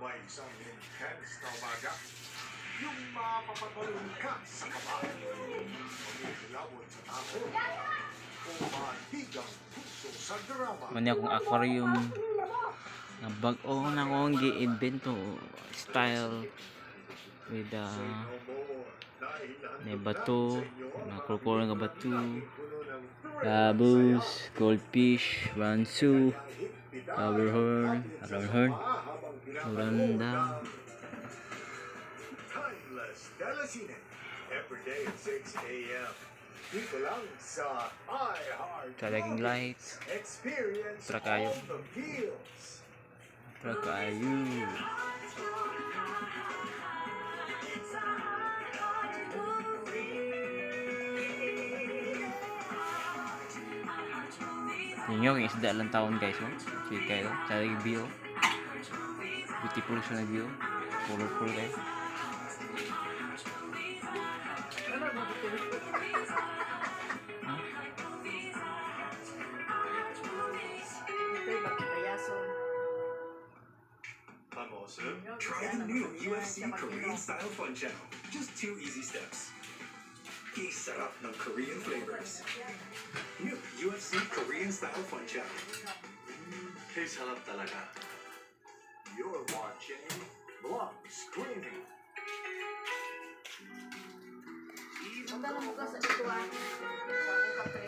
May isang intense na umaga. Yung mapapatalong ka sa kaba. Pagkilawon sa tapo. O mahigang puso sa drama. Mani akong aquarium nga bag-o na akong gi-invento style with may bato, mga kulkulang nga bato, labos, goldfish, ransu, flowerhorn, oranda. Timeless Telecine. Every day at 6 a.m. Dito lang sa iHeart. Talagang lights. Experience Trakayo. all the feels. Trakayo. Yun yung isda lang taon guys, no? Sige kayo, talagang view. Beautiful siya na view. Colorful guys. Try the new UFC Korean Style Fun Channel. Just 2 easy steps. Isarap ng Korean flavors. New UFC Korean Style Fun Channel. Sarap talaga. You're watching Vlog Screening. Punta na mo ka sa ito, sa akong kape.